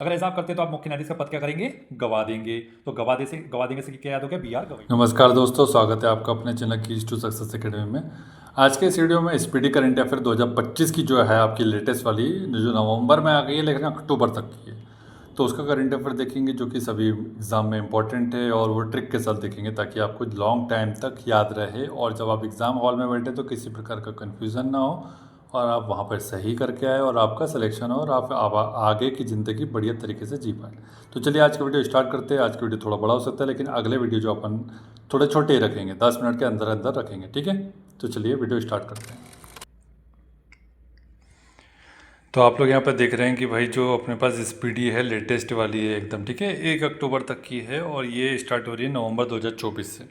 अगर ऐसा आप करते तो आप मुख्य न्यायाधीश का पद क्या करेंगे, गवा देंगे। तो गवा देंगे से क्या याद हो गया, बी आर गवाई। नमस्कार दोस्तों, स्वागत है आपका अपने channel keys to success academy में। आज के इस वीडियो में स्पीडी करंट अफेयर 2025 की जो है आपकी लेटेस्ट वाली, जो नवंबर में आ गई है लेकिन अक्टूबर तक की है, तो उसका करंट अफेयर देखेंगे जो कि सभी एग्ज़ाम में इंपॉर्टेंट है और वो ट्रिक के साथ देखेंगे ताकि आपको लॉन्ग टाइम तक याद रहे और जब आप एग्ज़ाम हॉल में बैठे तो किसी प्रकार का कन्फ्यूज़न ना हो और आप वहाँ पर सही करके आए और आपका सिलेक्शन हो और आप आगे की ज़िंदगी बढ़िया तरीके से जी पाए। तो चलिए आज का वीडियो स्टार्ट करते हैं। आज का वीडियो थोड़ा बड़ा हो सकता है लेकिन अगले वीडियो जो अपन थोड़े छोटे ही रखेंगे, 10 मिनट के अंदर अंदर रखेंगे, ठीक है। तो चलिए वीडियो स्टार्ट करते हैं। तो आप लोग यहाँ पर देख रहे हैं कि भाई जो अपने पास स्पीडी है लेटेस्ट वाली है एकदम, ठीक है, 1 अक्टूबर तक की है और ये स्टार्ट हो रही है नवंबर 2024 से।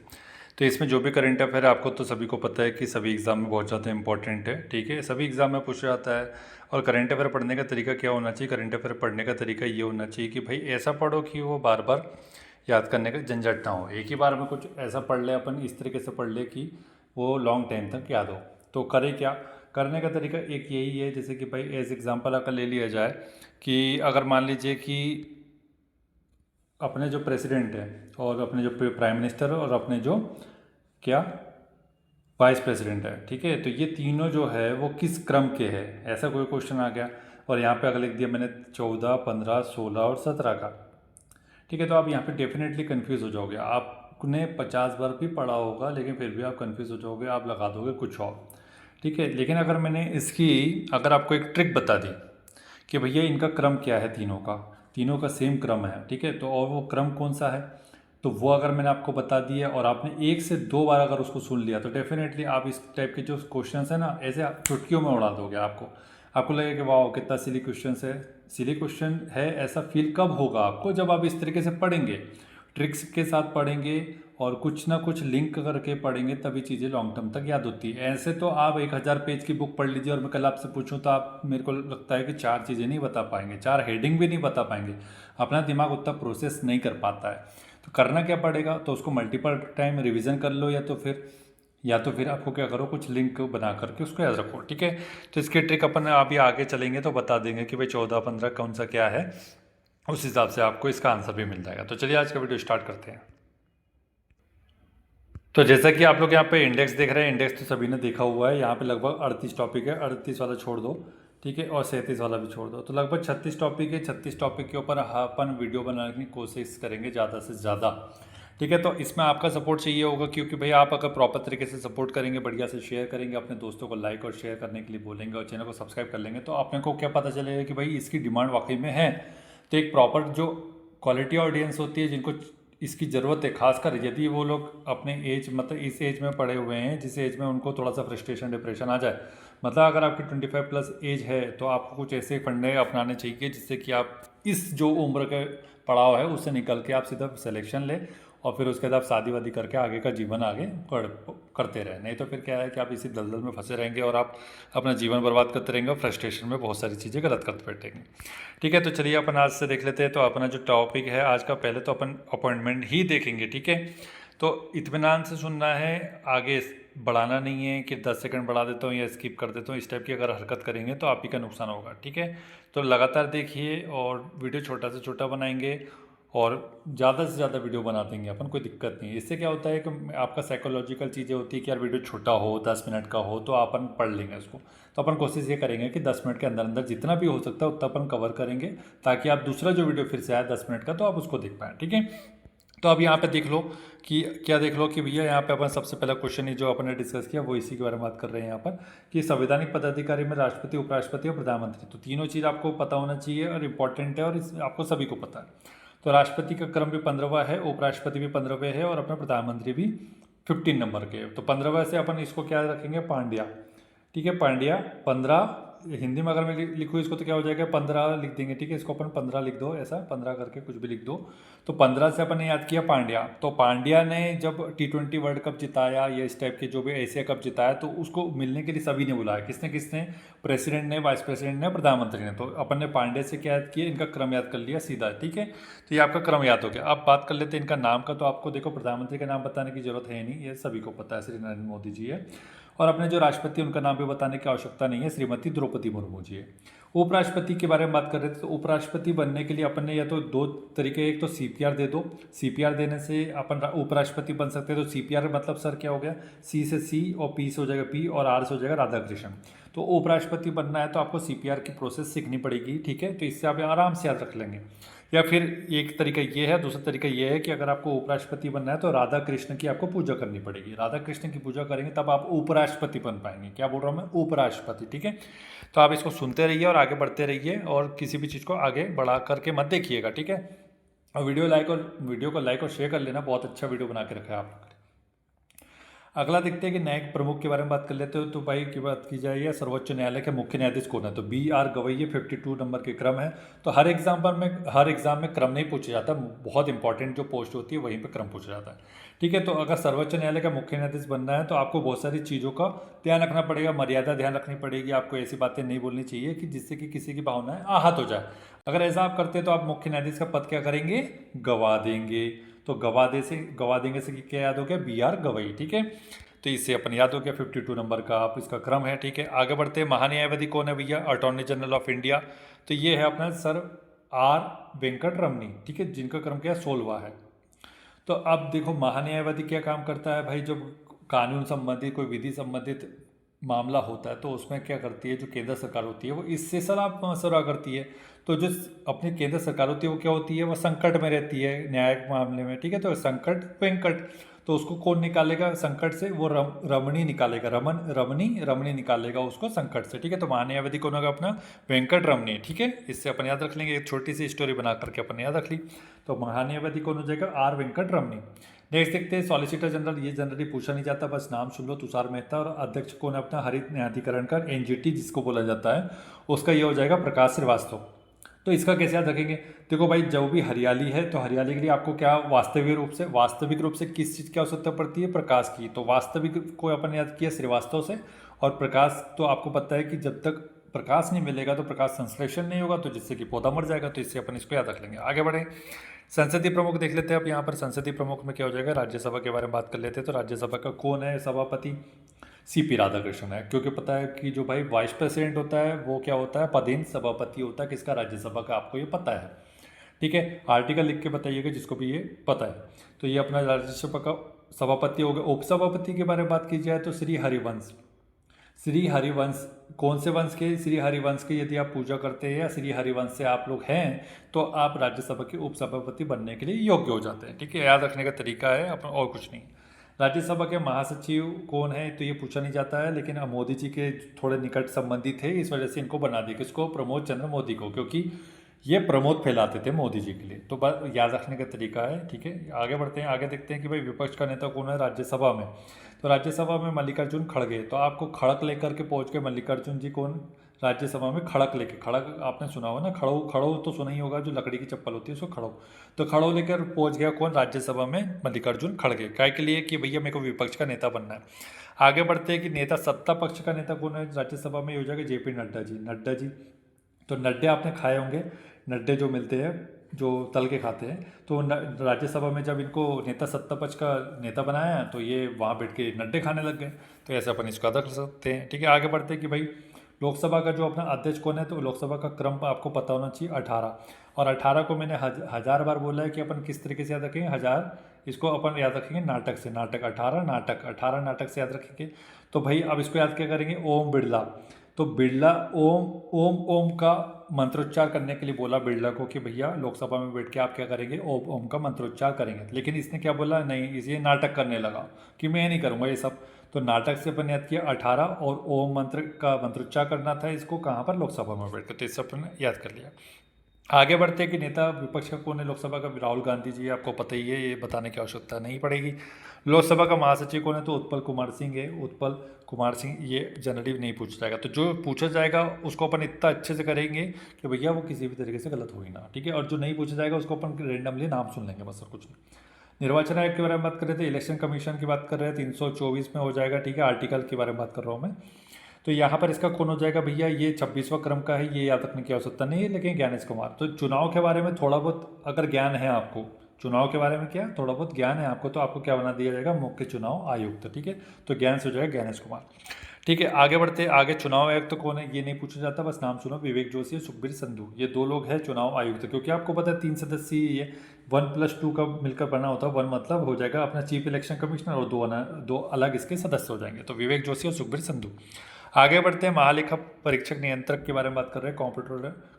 तो इसमें जो भी करंट अफेयर है आपको तो सभी को पता है कि सभी एग्ज़ाम में बहुत ज़्यादा इंपॉर्टेंट है, ठीक है, सभी एग्ज़ाम में पूछा जाता है। और करंट अफेयर पढ़ने का तरीका क्या होना चाहिए, करंट अफेयर पढ़ने का तरीका ये होना चाहिए कि भाई ऐसा पढ़ो कि वो बार बार याद करने का झंझट ना हो, एक ही बार में कुछ ऐसा पढ़ ले अपन, इस तरीके से पढ़ ले कि वो लॉन्ग टाइम तक याद हो। तो करें क्या, करने का तरीका एक यही है, जैसे कि भाई एज एग्जांपल अगर ले लिया जाए कि अगर मान लीजिए कि अपने जो प्रेसिडेंट है और अपने जो प्राइम मिनिस्टर और अपने जो क्या वाइस प्रेसिडेंट है, ठीक है, तो ये तीनों जो है वो किस क्रम के हैं, ऐसा कोई क्वेश्चन आ गया। और यहाँ पे अगर लिख दिया मैंने 14, 15, 16 और 17 का, ठीक है, तो आप यहाँ पे डेफिनेटली कंफ्यूज हो जाओगे। आपने 50 बार भी पढ़ा होगा लेकिन फिर भी आप कंफ्यूज हो जाओगे, आप लगा दोगे कुछ और, ठीक है। लेकिन अगर मैंने इसकी अगर आपको एक ट्रिक बता दी कि भैया इनका क्रम क्या है, तीनों का सेम क्रम है, ठीक है, तो और वो क्रम कौन सा है, तो वो अगर मैंने आपको बता दिया और आपने 1 से 2 बार अगर उसको सुन लिया तो डेफिनेटली आप इस टाइप के जो क्वेश्चन है ना ऐसे चुटकियों में उड़ा दोगे। आपको लगेगा कि वाह कितना सिली क्वेश्चन है। सिली क्वेश्चन है ऐसा फील कब होगा आपको, जब आप इस तरीके से पढ़ेंगे, ट्रिक्स के साथ पढ़ेंगे और कुछ ना कुछ लिंक करके पढ़ेंगे, तभी चीज़ें लॉन्ग टर्म तक याद होती है। ऐसे तो आप 1000 पेज की बुक पढ़ लीजिए और मैं कल आपसे पूछूं तो आप, मेरे को लगता है कि 4 चीज़ें नहीं बता पाएंगे, 4 हेडिंग भी नहीं बता पाएंगे। अपना दिमाग उतना प्रोसेस नहीं कर पाता है। तो करना क्या पड़ेगा, तो उसको मल्टीपल टाइम रिवीजन कर लो या तो फिर आपको क्या करो, कुछ लिंक बना करके उसको याद रखो, ठीक है। तो इसकी ट्रिक अपन अभी आगे चलेंगे तो बता देंगे कि भाई 14, 15 कौन सा क्या है, उस हिसाब से आपको इसका आंसर भी मिल जाएगा। तो चलिए आज का वीडियो स्टार्ट करते हैं। तो जैसा कि आप लोग यहाँ पे इंडेक्स देख रहे हैं, इंडेक्स तो सभी ने देखा हुआ है, यहाँ पे लगभग 38 टॉपिक है, 38 वाला छोड़ दो, ठीक है, और 37 वाला भी छोड़ दो, तो लगभग 36 टॉपिक है। 36 टॉपिक के ऊपर अपन वीडियो बनाने की कोशिश करेंगे ज़्यादा से ज़्यादा, ठीक है। तो इसमें आपका सपोर्ट चाहिए होगा क्योंकि भाई आप अगर प्रॉपर तरीके से सपोर्ट करेंगे, बढ़िया से शेयर करेंगे, अपने दोस्तों को लाइक और शेयर करने के लिए बोलेंगे और चैनल को सब्सक्राइब कर लेंगे, तो अपने को क्या पता चलेगा कि भाई इसकी डिमांड वाकई में है। तो एक प्रॉपर जो क्वालिटी ऑडियंस होती है, जिनको इसकी ज़रूरत है, खासकर यदि वो लोग अपने एज मतलब इस एज में पढ़े हुए हैं जिस एज में उनको थोड़ा सा फ्रस्ट्रेशन डिप्रेशन आ जाए, मतलब अगर आपकी 25+ एज है तो आपको कुछ ऐसे फंडे अपनाने चाहिए जिससे कि आप इस जो उम्र के पड़ाव है उससे निकल के आप सीधा सिलेक्शन ले और फिर उसके बाद आप शादी वादी करके आगे का जीवन आगे करते रहे। नहीं तो फिर क्या है कि आप इसी दलदल में फंसे रहेंगे और आप अपना जीवन बर्बाद करते रहेंगे और फ्रस्ट्रेशन में बहुत सारी चीज़ें गलत करते बैठेंगे, ठीक है। तो चलिए अपन आज से देख लेते हैं। तो अपना जो टॉपिक है आज का, पहले तो अपन अपॉइंटमेंट ही देखेंगे, ठीक है। तो इत्मीनान से सुनना है, आगे बढ़ाना नहीं है कि 10 सेकंड बढ़ा देता हूँ या स्किप कर देता हूँ, इस टाइप की अगर हरकत करेंगे तो आप ही का नुकसान होगा, ठीक है। तो लगातार देखिए और वीडियो छोटा से छोटा बनाएंगे और ज़्यादा से ज़्यादा वीडियो बना देंगे अपन, कोई दिक्कत नहीं है। इससे क्या होता है कि आपका साइकोलॉजिकल चीज़ें होती है कि यार वीडियो छोटा हो, 10 मिनट का हो तो अपन पढ़ लेंगे उसको। तो अपन कोशिश ये करेंगे कि 10 मिनट के अंदर अंदर जितना भी हो सकता है उतना अपन कवर करेंगे, ताकि आप दूसरा जो वीडियो फिर से आए 10 मिनट का तो आप उसको देख पाएँ, ठीक है। तो अब यहाँ पे देख लो कि क्या, देख लो कि भैया यहाँ पे अपन सबसे पहला क्वेश्चन ही जो अपन ने डिस्कस किया वो इसी के बारे में बात कर रहे हैं यहाँ पर, कि संवैधानिक पदाधिकारी में राष्ट्रपति, उपराष्ट्रपति और प्रधानमंत्री, तो तीनों चीज़ आपको पता होना चाहिए और इम्पॉर्टेंट है और इस आपको सभी को पता है। तो राष्ट्रपति का क्रम भी 15वां है, उपराष्ट्रपति भी 15वें है और अपना प्रधानमंत्री भी 15 नंबर के। तो 15वां से अपन इसको क्या रखेंगे, पांड्या, ठीक है, पांड्या 15। हिंदी में अगर मैं लिखूँ इसको तो क्या हो जाएगा, 15 लिख देंगे, ठीक है, इसको अपन 15 लिख दो, ऐसा 15 करके कुछ भी लिख दो। तो 15 से अपन ने याद किया पांड्या। तो पांड्या ने जब T20 वर्ल्ड कप जिताया या इस टाइप के जो भी एशिया कप जिताया तो उसको मिलने के लिए सभी ने बुलाया, किसने किसने, प्रेसिडेंट ने, वाइस प्रेसिडेंट ने, प्रधानमंत्री ने। तो अपन ने पांड्या से क्या याद किया, इनका क्रम याद कर लिया सीधा, ठीक है। तो ये आपका क्रम याद हो गया। अब बात कर लेते हैं इनका नाम का। तो आपको देखो प्रधानमंत्री का नाम बताने की जरूरत है नहीं, ये सभी को पता है, श्री नरेंद्र मोदी जी है। और अपने जो राष्ट्रपति उनका नाम भी बताने की आवश्यकता नहीं है, श्रीमती द्रौपदी मुर्मू जी है। उपराष्ट्रपति के बारे में बात कर रहे थे, तो उपराष्ट्रपति बनने के लिए अपन ने या तो दो तरीके, एक तो सीपीआर दे दो, सीपीआर देने से अपन उपराष्ट्रपति बन सकते हैं। तो सीपीआर मतलब सर क्या हो गया, सी से सी और पी से हो जाएगा पी और आर से हो जाएगा राधा कृष्ण। तो उपराष्ट्रपति बनना है तो आपको सीपीआर की प्रोसेस सीखनी पड़ेगी, ठीक है। तो इससे आप आराम से याद रख लेंगे। या फिर एक तरीका ये है, दूसरा तरीका ये है कि अगर आपको उपराष्ट्रपति बनना है तो राधा कृष्ण की आपको पूजा करनी पड़ेगी। राधा कृष्ण की पूजा करेंगे तब आप उपराष्ट्रपति बन पाएंगे। क्या बोल रहा हूँ मैं, उपराष्ट्रपति, ठीक है। तो आप इसको सुनते रहिए और आगे बढ़ते रहिए और किसी भी चीज़ को आगे बढ़ा करके मत देखिएगा, ठीक है। और वीडियो को लाइक और शेयर कर लेना, बहुत अच्छा वीडियो बना के रखा है आप लोग। अगला देखते हैं कि न्यायिक प्रमुख के बारे में बात कर लेते हो। तो भाई की बात की जाए या सर्वोच्च न्यायालय के मुख्य न्यायाधीश कौन है, तो BR गवई 52 नंबर के क्रम है। तो हर एग्जाम में क्रम नहीं पूछा जाता, बहुत इंपॉर्टेंट जो पोस्ट होती है वहीं पे क्रम पूछा जाता है, ठीक है। तो अगर सर्वोच्च न्यायालय का मुख्य न्यायाधीश बनना है तो आपको बहुत सारी चीज़ों का ध्यान रखना पड़ेगा, मर्यादा ध्यान रखनी पड़ेगी। आपको ऐसी बातें नहीं बोलनी चाहिए कि जिससे कि किसी की भावनाएं आहत हो जाए। अगर ऐसा आप करते हैं तो आप मुख्य न्यायाधीश का पद क्या करेंगे, गवा देंगे। तो गवा देंगे से क्या याद हो गया, BR गवई, ठीक है। तो इससे अपन याद हो गया 52 नंबर का आप इसका क्रम है, ठीक है। आगे बढ़ते हैं, महान्यायवादी कौन है भैया, अटॉर्नी जनरल ऑफ इंडिया। तो ये है अपना सर R वेंकट रमनी, ठीक है, जिनका क्रम क्या 16वां है। तो अब देखो महान्यायवादी क्या काम करता है भाई, जब कानून संबंधित कोई विधि संबंधित मामला होता है तो उसमें क्या करती है, जो केंद्र सरकार होती है वो इससे सलाह मशवरा करती है। तो जो अपनी केंद्र सरकार होती है वो क्या होती है, वो संकट में रहती है न्यायिक मामले में, ठीक है। तो संकट वेंकट, तो उसको कौन निकालेगा संकट से, वो रमणी निकालेगा, रमणी निकालेगा उसको संकट से, ठीक है। तो महान्यायवादी कौन होगा अपना, वेंकट रमणी, ठीक है। इससे अपन याद रख लेंगे, एक छोटी सी स्टोरी बना करके अपन याद रख ली। तो महान्यायवादी कौन हो जाएगा, R वेंकट रमणी। नेक्स्ट देखते हैं सॉलिसिटर जनरल, ये जनरली पूछा नहीं जाता, बस नाम सुन लो, तुषार मेहता। और अध्यक्ष कौन है अपना, हरित न्यायाधिकरण का NGT जिसको बोला जाता है, उसका ये हो जाएगा प्रकाश श्रीवास्तव। तो इसका कैसे याद रखेंगे, देखो भाई जो भी हरियाली है तो हरियाली के लिए आपको क्या वास्तविक रूप से किस चीज़ की आवश्यकता पड़ती है, प्रकाश की। तो वास्तविक को अपन याद किया श्रीवास्तव से। और प्रकाश तो आपको पता है कि जब तक प्रकाश नहीं मिलेगा तो प्रकाश संश्लेषण नहीं होगा, तो जिससे कि पौधा मर जाएगा। तो इससे अपन इसको याद रख लेंगे। आगे बढ़े, संसदीय प्रमुख देख लेते हैं। अब यहाँ पर संसदीय प्रमुख में क्या हो जाएगा, राज्यसभा के बारे में बात कर लेते हैं। तो राज्यसभा का कौन है सभापति, CP राधाकृष्णन है। क्योंकि पता है कि जो भाई वाइस प्रेसिडेंट होता है वो क्या होता है, पदेन सभापति होता है किसका, राज्यसभा का। आपको ये पता है, ठीक है। आर्टिकल लिख के बताइएगा जिसको भी ये पता है। तो ये अपना राज्यसभा का सभापति हो गया। उपसभापति के बारे में बात की जाए तो श्री हरिवंश कौन से वंश के, श्री हरिवंश के यदि आप पूजा करते हैं या श्री हरिवंश से आप लोग हैं तो आप राज्यसभा के उपसभापति बनने के लिए योग्य हो जाते हैं, ठीक है। याद रखने का तरीका है अपन, और कुछ नहीं। राज्यसभा के महासचिव कौन है, तो ये पूछा नहीं जाता है, लेकिन मोदी जी के थोड़े निकट संबंधी थे, इस वजह से इनको बना दिया, किसको, प्रमोद चंद्र मोदी को, क्योंकि ये प्रमोद फैलाते थे मोदी जी के लिए। तो याद रखने का तरीका है, ठीक है। आगे बढ़ते हैं, आगे देखते हैं कि भाई विपक्ष का नेता कौन है राज्यसभा में। तो राज्यसभा में मल्लिकार्जुन खड़गे। तो आपको खड़क लेकर के पहुंच के, मल्लिकार्जुन जी कौन, राज्यसभा में खड़क लेके, खड़क आपने सुना होगा ना, खड़ो तो सुना ही होगा, जो लकड़ी की चप्पल होती है उसको खड़ो। तो खड़ो लेकर पहुंच गया कौन, राज्यसभा में मल्लिकार्जुन खड़गे। काय के लिए, कि भैया मेरे को विपक्ष का नेता बनना है। आगे बढ़ते हैं कि नेता, सत्ता पक्ष का नेता कौन है राज्यसभा में, हो जाएगा JP नड्डा जी। तो नड्डे आपने खाए होंगे, नड्डे जो मिलते हैं जो तल के खाते हैं। तो राज्यसभा में जब इनको नेता सत्ता पक्ष का नेता बनाया तो ये वहाँ बैठ के नड्डे खाने लग गए। तो ऐसे अपन इसको अदा कर सकते हैं, ठीक है। आगे बढ़ते हैं कि भाई लोकसभा का जो अपना अध्यक्ष कौन है, तो लोकसभा का क्रम आपको पता होना चाहिए 18। और 18 को मैंने 1000 बार बोला है कि अपन किस तरीके से याद रखेंगे, 1000 इसको अपन याद रखेंगे नाटक से, नाटक 18 नाटक से याद रखेंगे। तो भाई अब इसको याद क्या करेंगे, ओम बिरला। तो बिरला ओम का मंत्रोच्चार करने के लिए बोला बिरला को कि भैया लोकसभा में बैठ के आप क्या करेंगे, ओम का मंत्रोच्चार करेंगे। लेकिन इसने क्या बोला, नहीं, इसे नाटक करने लगा कि मैं नहीं करूँगा ये सब। तो नाटक से अपन याद किया 18, और ओम मंत्र का मंत्रोच्चार करना था इसको कहाँ पर, लोकसभा में बैठ कर। तो इससे अपन याद कर लिया। आगे बढ़ते हैं कि नेता विपक्ष का कौन है लोकसभा का, राहुल गांधी जी, आपको पता ही है, ये बताने की आवश्यकता नहीं पड़ेगी। लोकसभा का महासचिव कौन है, तो उत्पल कुमार सिंह है, उत्पल कुमार सिंह। ये जनरली नहीं पूछा जाएगा, तो जो पूछा जाएगा उसको अपन इतना अच्छे से करेंगे कि भैया वो किसी भी तरीके से गलत हो ही ना, ठीक है। और जो नहीं पूछा जाएगा उसको अपन रेंडमली नाम सुन लेंगे, बस, और कुछ नहीं। निर्वाचन आयोग के बारे में बात कर रहे थे, इलेक्शन कमीशन की बात कर रहे हैं, 324 में हो जाएगा, ठीक है। आर्टिकल के बारे में बात कर रहा हूँ मैं। तो यहाँ पर इसका कौन हो जाएगा भैया, ये 26वां क्रम का है, ये याद रखने की आवश्यकता नहीं है, लेकिन ज्ञानेश कुमार। तो चुनाव के बारे में थोड़ा बहुत अगर ज्ञान है आपको, चुनाव के बारे में क्या थोड़ा बहुत ज्ञान है आपको, तो आपको क्या बना दिया जाएगा, मुख्य चुनाव आयुक्त, ठीक है। तो ज्ञान से हो जाएगा ज्ञानेश कुमार, ठीक है, आगे बढ़ते हैं। आगे चुनाव आयुक्त कौन है ये नहीं पूछा जाता, बस नाम सुनो, विवेक जोशी और सुखबीर संधू, ये 2 लोग हैं चुनाव आयुक्त। क्योंकि आपको पता है 3 सदस्यीय ये 1+2 का मिलकर बना होता है। 1 मतलब हो जाएगा अपना चीफ इलेक्शन कमिश्नर और 2 अलग इसके सदस्य हो जाएंगे। तो विवेक जोशी और सुखबीर संधू। आगे बढ़ते हैं, महालेखा परीक्षक नियंत्रक के बारे में बात कर रहे हैं,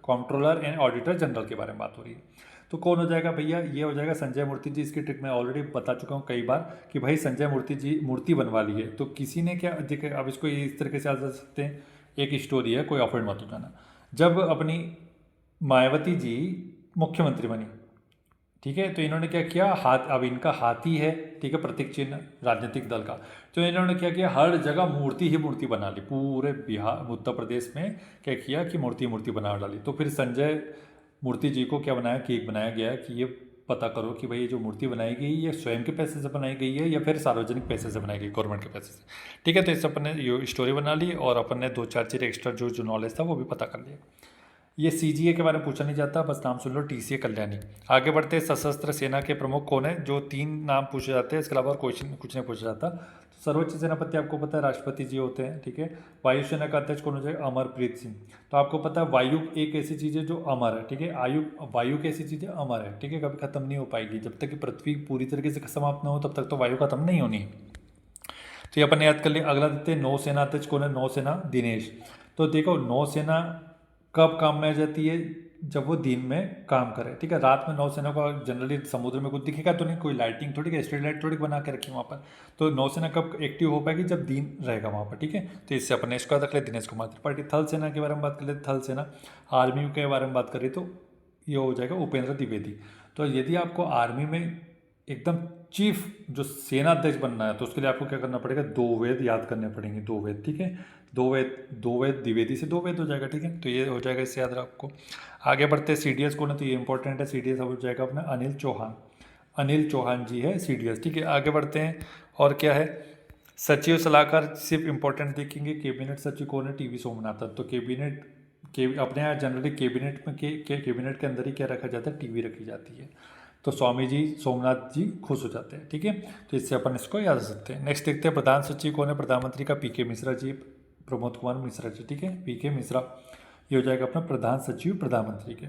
कॉम्प्ट्रोलर एंड ऑडिटर जनरल के बारे में बात हो रही है। तो कौन हो जाएगा भैया, ये हो जाएगा संजय मूर्ति जी। इसकी ट्रिक मैं ऑलरेडी बता चुका हूँ कई बार कि भाई संजय मूर्ति जी मूर्ति बनवा ली है, तो किसी ने क्या देखे, अब इसको इस तरीके से आ सकते हैं। एक स्टोरी है, कोई ऑफेंड मत हो जाना। जब अपनी मायावती जी मुख्यमंत्री बनी, ठीक है, तो इन्होंने क्या किया, हाथ, अब इनका हाथी है, ठीक है, प्रतीक चिन्ह राजनीतिक दल का। तो इन्होंने क्या किया, हर जगह मूर्ति ही मूर्ति बना ली। पूरे बिहार उत्तर प्रदेश में क्या किया कि मूर्ति बना डाली। तो फिर संजय मूर्ति जी को क्या बनाया, केक बनाया गया कि ये पता करो कि भाई ये जो मूर्ति बनाई गई ये स्वयं के पैसे से बनाई गई है या फिर सार्वजनिक पैसे से बनाई गई, गवर्नमेंट के पैसे से। ठीक है, तो इससे अपन ने ये स्टोरी बना ली और अपन ने 2-4 चीज़ एक्स्ट्रा जो नॉलेज था वो भी पता कर लिया। ये सीजीए के बारे में पूछा नहीं जाता, बस नाम सुन लो, टीसीए कल्याणी। आगे बढ़ते सशस्त्र सेना के प्रमुख कौन है, जो 3 नाम पूछे जाते हैं, इसके अलावा क्वेश्चन कुछ नहीं पूछा जाता। तो सर्वोच्च सेनापति आपको पता है राष्ट्रपति जी होते हैं, ठीक है। वायुसेना का अध्यक्ष कौन हो जाएगा, अमरप्रीत सिंह। तो आपको पता है वायु एक ऐसी चीज़ है जो अमर है, ठीक है। वायु एक ऐसी चीज़ है अमर है, ठीक है, कभी खत्म नहीं हो पाएगी। जब तक कि पृथ्वी पूरी तरीके से समाप्त न हो तब तक तो वायु खत्म नहीं होनी है। तो ये अपन ने याद कर लिया। अगला देखते हैं नौसेना अध्यक्ष कौन है, नौसेना दिनेश। तो देखो नौसेना कब काम में आ जाती है, जब वो दिन में काम करे, ठीक है। रात में नौसेना को जनरली समुद्र में कुछ दिखेगा तो नहीं, कोई लाइटिंग थोड़ी है, स्ट्रीट लाइट थोड़ी बना के रखी वहाँ पर। तो नौसेना कब एक्टिव हो पाएगी, जब दिन रहेगा वहाँ पर, ठीक है। तो इससे अपने इसका रख ले दिनेश कुमार त्रिपाठी। थल सेना के बारे में बात कर ले, थल सेना आर्मी के बारे में बात करें तो ये हो जाएगा उपेंद्र द्विवेदी। तो यदि आपको आर्मी में एकदम चीफ जो सेना अध्यक्ष बनना है तो उसके लिए आपको क्या करना पड़ेगा, 2 वेद याद करने पड़ेंगे, 2 वेद, ठीक है। 2 वेद द्विवेदी से 2 वेद हो जाएगा, ठीक है। तो ये हो जाएगा, इससे याद रखो। आगे बढ़ते हैं सीडीएस कौन है, तो ये इंपॉर्टेंट है। सीडीएस हो जाएगा अपना अनिल चौहान, अनिल चौहान जी है सीडीएस, ठीक है। आगे बढ़ते हैं, और क्या है, सचिव सलाहकार सिर्फ इंपॉर्टेंट देखेंगे। कैबिनेट सचिव कौन है, टीवी सोमनाथन। तो कैबिनेट के अपने यहाँ जनरली कैबिनेट में कैबिनेट के अंदर ही क्या रखा जाता है, टीवी रखी जाती है। तो स्वामी जी सोमनाथ जी खुश हो जाते हैं, ठीक है। तो इससे अपन इसको याद रख सकते हैं। नेक्स्ट देखते हैं प्रधान सचिव कौन है, प्रधानमंत्री का पीके मिश्रा जी, प्रमोद कुमार मिश्रा जी, ठीक है, पीके मिश्रा। ये हो जाएगा अपना प्रधान सचिव प्रधानमंत्री के।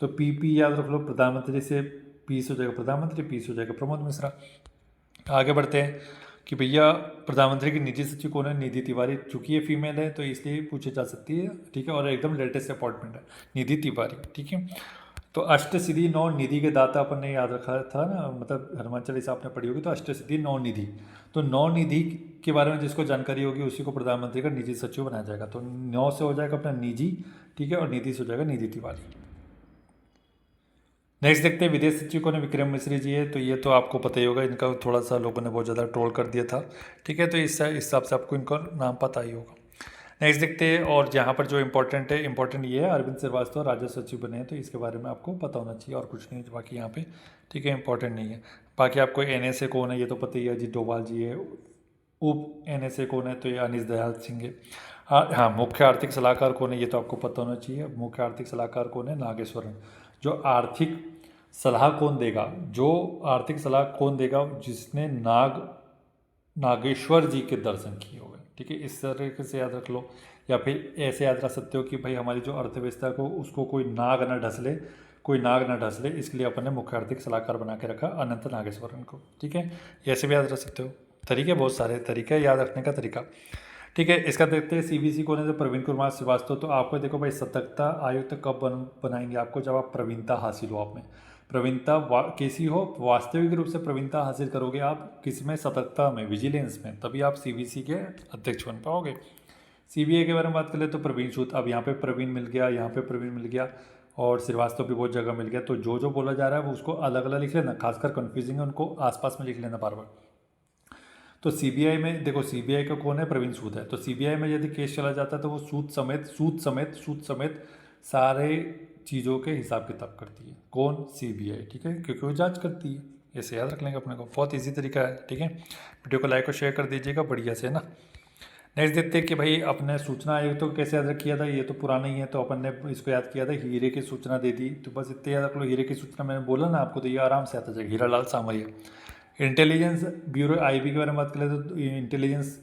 तो पीपी याद रख लो, प्रधानमंत्री से पी से हो जाएगा प्रधानमंत्री, पी से हो जाएगा प्रमोद मिश्रा। आगे बढ़ते हैं कि भैया प्रधानमंत्री की निजी सचिव कौन है, निधि तिवारी। चूंकि ये फीमेल है तो इसलिए पूछी जा सकती है, ठीक है, और एकदम लेटेस्ट अपॉइंटमेंट है निधि तिवारी, ठीक है। तो अष्टसिद्धि 9 निधि के दाता अपन ने याद रखा था ना, मतलब हनुमान चालीसा आपने पढ़ी होगी, तो अष्टसिद्धि 9 निधि। तो 9 निधि के बारे में जिसको जानकारी होगी उसी को प्रधानमंत्री का निजी सचिव बनाया जाएगा। तो 9 से हो जाएगा अपना निजी, ठीक है, और निधि से हो जाएगा निधि तिवारी। नेक्स्ट देखते हैं विदेश सचिव कौन है, विक्रम मिश्री जी है। तो ये तो आपको पता ही होगा, इनका थोड़ा सा लोगों ने बहुत ज़्यादा ट्रोल कर दिया था, ठीक है। तो इस हिसाब से आपको इनका नाम पता ही होगा। नेक्स्ट देखते हैं, और जहाँ पर जो इंपॉर्टेंट है, इंपॉर्टेंट ये है अरविंद श्रीवास्तव राजस्व सचिव बने हैं, तो इसके बारे में आपको पता होना चाहिए, और कुछ नहीं है बाकी यहाँ पे, ठीक है, इंपॉर्टेंट नहीं है। बाकी आपको NSA कौन है ये तो पता ही है, अजीत डोभाल जी है। उप NSA कौन है, तो ये अनिश दयाल सिंह है। हाँ, मुख्य आर्थिक सलाहकार कौन है ये तो आपको पता होना चाहिए। मुख्य आर्थिक सलाहकार कौन है, नागेश्वरन। जो आर्थिक सलाह कौन देगा, जो आर्थिक सलाह कौन देगा, जिसने नागेश्वर जी के दर्शन किए हुए, ठीक है। इस तरीके से याद रख लो, या फिर ऐसे याद रख सकते हो कि भाई हमारी जो अर्थव्यवस्था को उसको कोई नाग न ढस ले, इसके लिए अपन ने मुख्य आर्थिक सलाहकार बना के रखा अनंत नागेश्वरन को, ठीक है। ऐसे भी याद रख सकते हो, तरीके बहुत सारे तरीके याद रखने का तरीका, ठीक है। इसका देखते हैं CBC कौन है, तो प्रवीण कुमार श्रीवास्तव। तो आपको देखो भाई सतर्कता आयुक्त कब बनाएंगे आपको, जब आप प्रवीणता हासिल हो, आप में प्रवीणता कैसी हो, वास्तविक रूप से प्रवीणता हासिल करोगे आप किसमें, सतर्कता में, विजिलेंस में, तभी आप CBC के अध्यक्ष बन पाओगे। CBI के बारे में बात कर ले तो प्रवीण सूद। अब यहाँ पे प्रवीण मिल गया, यहाँ पे प्रवीण मिल गया, और श्रीवास्तव भी बहुत जगह मिल गया। तो जो बोला जा रहा है वो उसको अलग अलग लिख लेना, खासकर कन्फ्यूजिंग है उनको आसपास में लिख लेना बार बार। तो CBI में देखो, CBI का कौन है, प्रवीण सूद है। तो CBI में यदि केस चला जाता है तो वो सूद समेत सारे चीज़ों के हिसाब किताब करती है। कौन, CBI, ठीक है, क्योंकि वो जांच करती है। ऐसे याद रख लेंगे अपने को, बहुत इजी तरीका है, ठीक है। वीडियो को लाइक और शेयर कर दीजिएगा बढ़िया से ना। नेक्स्ट देखते हैं कि भाई अपने सूचना आयुक्त को कैसे याद किया था, ये तो पुराना ही है, तो अपन ने इसको याद किया था, हीरे की सूचना दे दी। तो बस इतने याद रख लो, हीरे की सूचना मैंने बोला ना आपको, तो ये आराम से आता जाएगा, Hiralal Samariya. Intelligence bureau IB के बारे में बात कर ले तो इंटेलिजेंस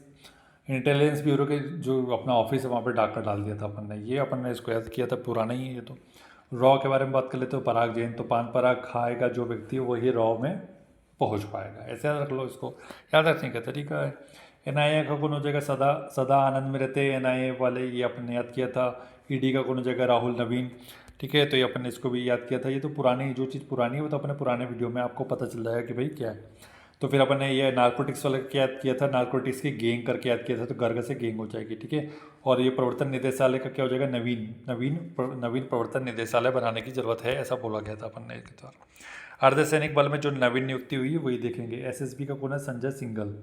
इंटेलिजेंस ब्यूरो के जो अपना ऑफिस है वहाँ पे डाका डाल दिया था अपन ने, ये अपन ने इसको याद किया था, पुराना ही है ये तो। रॉ के बारे में बात कर लेते हो, पराग जैन, तो पान पराग खाएगा जो व्यक्ति वही रॉ में पहुँच पाएगा, ऐसे याद रख लो इसको, याद रखने का तरीका है। NIA का कौन हो जाएगा, सदा सदा आनंद में रहते NIA वाले, ये अपन ने याद किया था। ED का कौन हो जाएगा, राहुल नवीन, ठीक है, तो ये अपन ने इसको भी याद किया था। ये तो पुरानी, जो चीज़ पुरानी है वो तो अपने पुराने वीडियो में आपको पता चल जाएगा कि भाई क्या है। तो फिर अपन ने ये नारकोटिक्स वाला क्या याद किया था, नारकोटिक्स की गैंग करके याद किया था, तो गर्ग से गैंग हो जाएगी, ठीक है। और ये प्रवर्तन निदेशालय का क्या हो जाएगा, नवीन प्रवर्तन निदेशालय बनाने की जरूरत है, ऐसा बोला गया था अपन ने एक बार। अर्धसैनिक बल में जो नवीन नियुक्ति हुई है वही देखेंगे। SSB का कौन है, संजय सिंघल,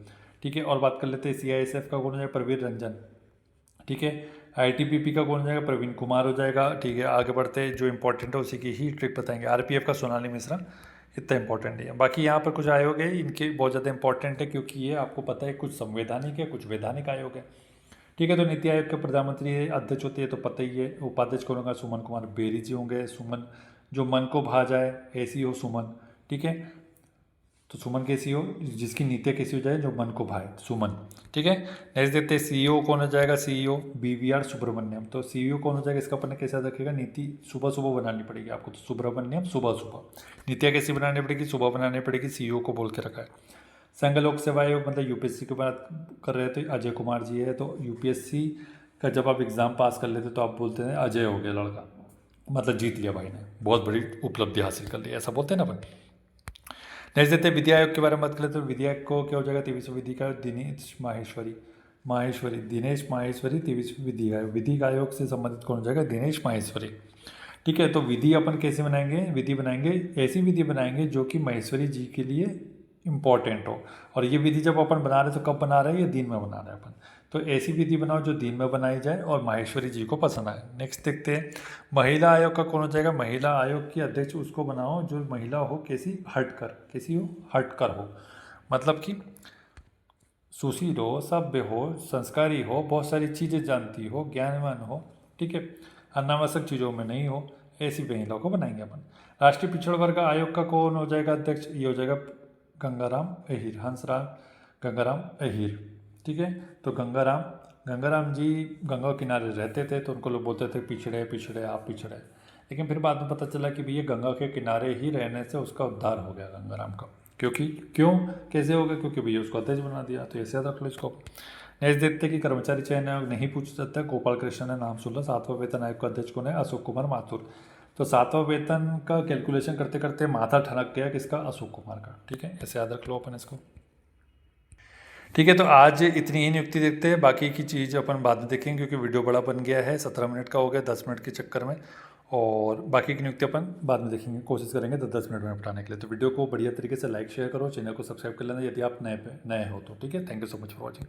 ठीक है। और बात कर लेते हैं CISF का कौन हो जाएगा, प्रवीर रंजन, ठीक है। ITBP का कौन हो जाएगा, प्रवीण कुमार हो जाएगा, ठीक है। आगे बढ़ते जो इंपॉर्टेंट है उसी की ही ट्रिक बताएंगे। RPF का सोनाली मिश्रा, इतना इंपॉर्टेंट नहीं है। बाकी यहाँ पर कुछ आयोग है, इनके बहुत ज़्यादा इंपॉर्टेंट है क्योंकि ये आपको पता है कुछ संवैधानिक है, कुछ वैधानिक आयोग है, ठीक है। तो नीति आयोग के प्रधानमंत्री अध्यक्ष होते हैं तो पता ही है। उपाध्यक्ष कौन होगा, सुमन कुमार बेरी जी होंगे। सुमन जो मन को भा जाए ऐसी हो सुमन, ठीक है। तो सुमन कैसी हो, जिसकी नीतियाँ कैसी हो जाए, जो मन को भाए, सुमन, ठीक है। नेक्स्ट देखते हैं CEO कौन हो जाएगा, CEO BVR सुब्रमण्यम। तो CEO कौन हो जाएगा, इसका अपन ने कैसा रखेगा, नीति सुबह सुबह बनानी पड़ेगी आपको, तो सुब्रमण्यम सुबह सुबह, नीतियाँ कैसी बनानी पड़ेगी, सुबह बनानी पड़ेगी, CEO को बोल के रखा है। संघ लोक सेवा आयोग मतलब UPSC की बात कर रहे थे, अजय कुमार जी है। तो UPSC का जब आप एग्ज़ाम पास कर लेते तो आप बोलते हैं अजय हो गया लड़का, मतलब जीत लिया भाई ने, बहुत बड़ी उपलब्धि हासिल कर ली, ऐसा बोलते हैं ना अपन। नेक्स्ट देते हैं विधि आयोग के बारे में बात करें तो विधि आयोग को क्या हो जाएगा, 23 विधि का दिनेश माहेश्वरी 23 विधि आयोग से संबंधित कौन हो जाएगा, दिनेश माहेश्वरी, ठीक है। तो विधि अपन कैसे बनाएंगे, विधि बनाएंगे, ऐसी विधि बनाएंगे जो कि महेश्वरी जी के लिए इम्पॉर्टेंट हो। और ये विधि जब अपन बना रहे हैं तो कब बना रहे हैं, ये दिन में बना रहे हैं अपन, तो ऐसी विधि बनाओ जो दिन में बनाई जाए और माहेश्वरी जी को पसंद आए। नेक्स्ट देखते हैं महिला आयोग का कौन हो जाएगा, महिला आयोग की अध्यक्ष उसको बनाओ जो महिला हो कैसी हटकर हो, मतलब कि सुशील हो, सभ्य हो, संस्कारी हो, बहुत सारी चीज़ें जानती हो, ज्ञानवान हो, ठीक है, अनावश्यक चीज़ों में नहीं हो, ऐसी महिलाओं को बनाएंगे अपन। राष्ट्रीय पिछड़ा वर्ग आयोग का कौन हो जाएगा अध्यक्ष, ये हो जाएगा गंगाराम अहीर, ठीक है। तो गंगाराम जी गंगा किनारे रहते थे तो उनको लोग बोलते थे पिछड़े आप पिछड़े, लेकिन फिर बाद में पता चला कि भैया गंगा के किनारे ही रहने से उसका उद्धार हो गया गंगाराम का, कैसे हो गया, क्योंकि भैया उसको अध्यक्ष बना दिया, तो ऐसे याद रख लो इसको। नेक्स्ट देखते कि कर्मचारी चयन आयोग नहीं पूछ सकता, गोपाल कृष्ण ने नाम सुन लो। 7वां वेतन आयोग का अध्यक्ष कौन है, अशोक कुमार माथुर। तो 7वां वेतन का कैलकुलेशन करते करते माथा ठनक गया किसका, अशोक कुमार का, ठीक है, ऐसे याद रख लो अपन इसको, ठीक है। तो आज इतनी ही नियुक्ति देखते हैं, बाकी की चीज़ अपन बाद में देखेंगे क्योंकि वीडियो बड़ा बन गया है, 17 मिनट का हो गया 10 मिनट के चक्कर में, और बाकी की नियुक्ति अपन बाद में देखेंगे, कोशिश करेंगे 10 मिनट में बताने के लिए। तो वीडियो को बढ़िया तरीके से लाइक शेयर करो, चैनल को सब्सक्राइब कर लेना यदि आप नए हो तो, ठीक है। Thank you so much for watching.